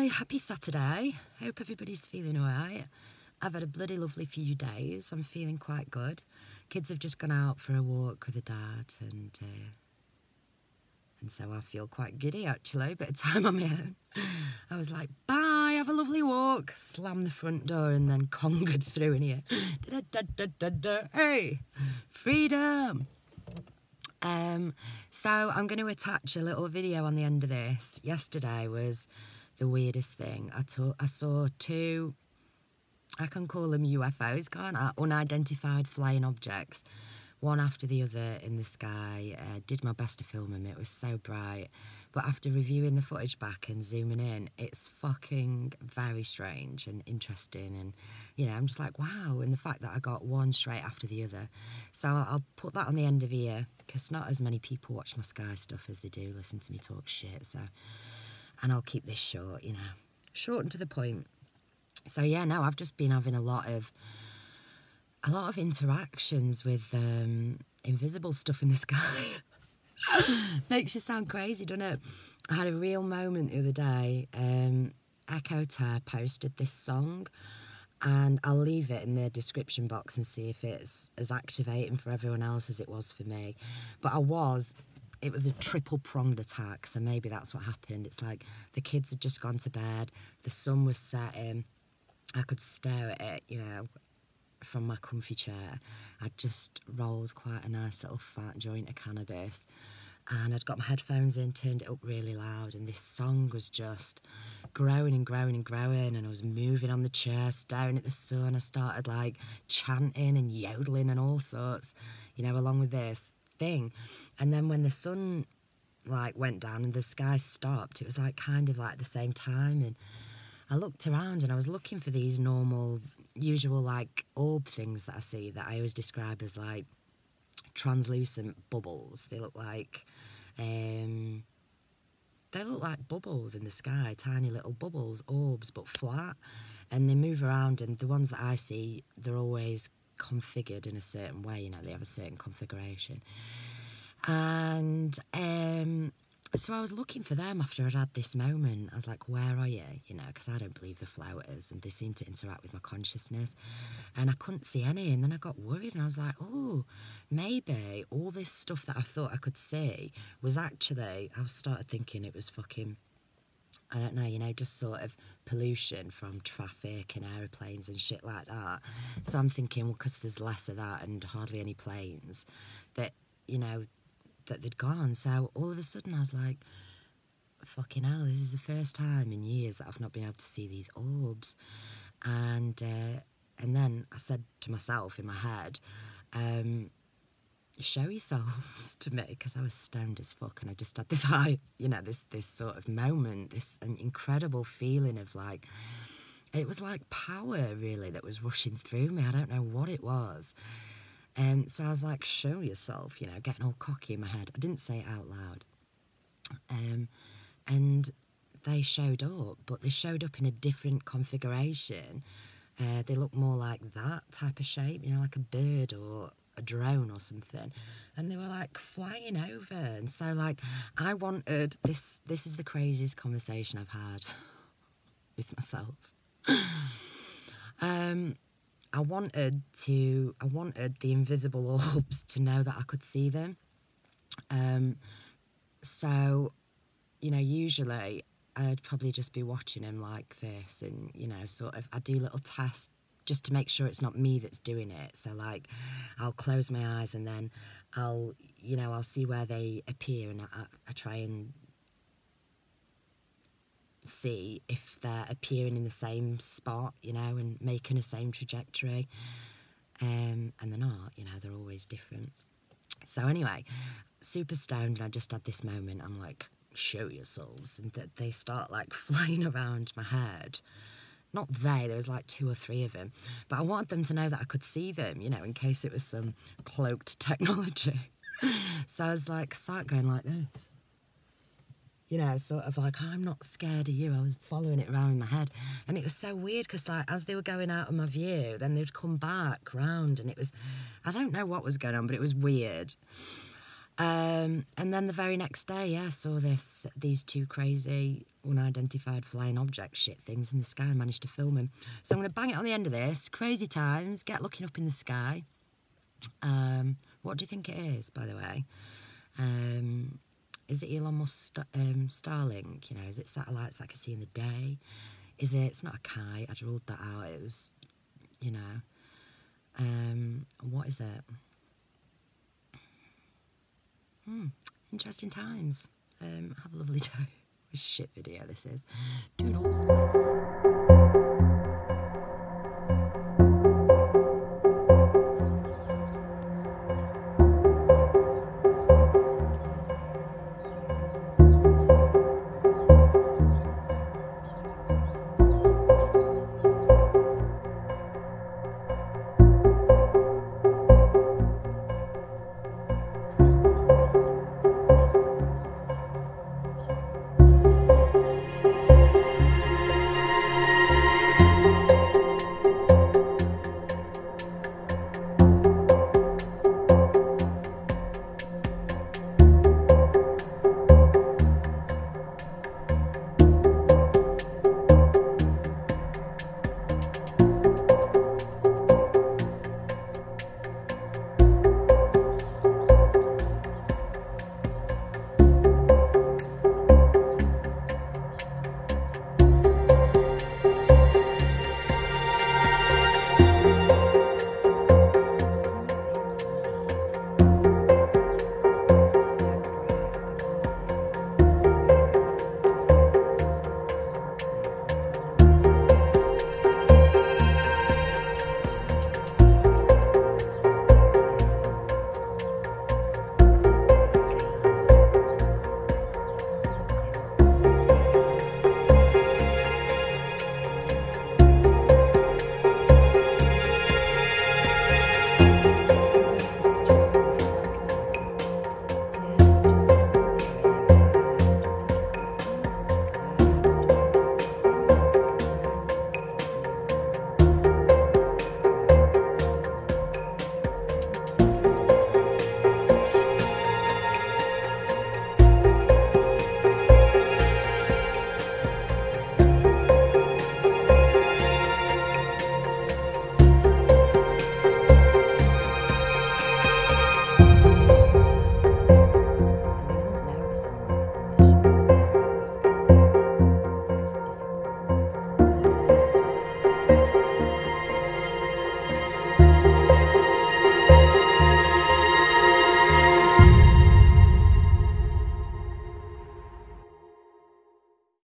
Hi, happy Saturday. Hope everybody's feeling all right. I've had a bloody lovely few days. I'm feeling quite good. Kids have just gone out for a walk with a dad, and so I feel quite giddy, actually. Bit of time on my own. I was like, bye, have a lovely walk. Slammed the front door and then conquered through in here. Hey, freedom. So I'm going to attach a little video on the end of this. Yesterday was the weirdest thing. I saw two, I can call them UFOs, can't I? Unidentified flying objects, one after the other in the sky. Did my best to film them. It was so bright. But after reviewing the footage back and zooming in, it's fucking very strange and interesting. And, you know, I'm just like, wow. And the fact that I got one straight after the other. So I'll put that on the end of here, because not as many people watch my sky stuff as they do listen to me talk shit. So, and I'll keep this short, you know, short and to the point. So, yeah, no, I've just been having a lot of interactions with invisible stuff in the sky. Makes you sound crazy, doesn't it? I had a real moment the other day. Echo Tear posted this song, and I'll leave it in the description box and see if it's as activating for everyone else as it was for me. But it was a triple-pronged attack, so maybe that's what happened. It's like the kids had just gone to bed, the sun was setting, I could stare at it, you know, from my comfy chair. I'd just rolled quite a nice little fat joint of cannabis, and I'd got my headphones in, turned it up really loud, and this song was just growing and growing and growing, and I was moving on the chair, staring at the sun. I started like chanting and yodeling and all sorts, you know, along with this thing. And then when the sun like went down and the sky stopped, it was like kind of like the same time, and I looked around and I was looking for these normal, usual like orb things that I see that I always describe as like translucent bubbles. They look like bubbles in the sky, tiny little bubbles, orbs, but flat, and they move around. And the ones that I see, they're always configured in a certain way, you know, they have a certain configuration. And so I was looking for them after I'd had this moment. I was like, where are you? You know, because I don't believe the floaters, and they seem to interact with my consciousness. And I couldn't see any. And then I got worried, and I was like, oh, maybe all this stuff that I thought I could see was actually, I started thinking it was fucking, I don't know, you know, just sort of pollution from traffic and aeroplanes and shit like that. So I'm thinking, well, because there's less of that and hardly any planes, that, you know, that they'd gone. So all of a sudden I was like, fucking hell, this is the first time in years that I've not been able to see these orbs. And then I said to myself in my head, show yourselves to me, because I was stoned as fuck, and I just had this high, you know, this sort of moment, this incredible feeling of like, it was like power really that was rushing through me. I don't know what it was. So I was like, show yourself, you know, getting all cocky in my head. I didn't say it out loud. And they showed up, but they showed up in a different configuration. They looked more like that type of shape, you know, like a bird or a drone or something. And they were like flying over. And so like, I wanted, this is the craziest conversation I've had with myself. I wanted the invisible orbs to know that I could see them. So, you know, usually I'd probably just be watching him like this, and, you know, sort of, I do little tests just to make sure it's not me that's doing it. So like, I'll close my eyes and then I'll see where they appear, and I try and see if they're appearing in the same spot, you know, and making the same trajectory. And they're not, you know, they're always different. So anyway, super stoned, and I just had this moment. I'm like, show yourselves. And that they start like flying around my head. Not there was like 2 or 3 of them. But I wanted them to know that I could see them, you know, in case it was some cloaked technology. So I was like, start going like this. You know, sort of like, I'm not scared of you. I was following it around in my head. And it was so weird, because like, as they were going out of my view, then they'd come back round, and it was, I don't know what was going on, but it was weird. And then the very next day, yeah, I saw these 2 crazy unidentified flying object shit things in the sky and managed to film them. So I'm going to bang it on the end of this. Crazy times, get looking up in the sky. What do you think it is, by the way? Is it Elon Musk Starlink? You know, is it satellites like I see in the day? Is it? It's not a kite. I ruled that out. It was, you know. What is it? Interesting times. Have a lovely day. What a shit video this is. Doodles.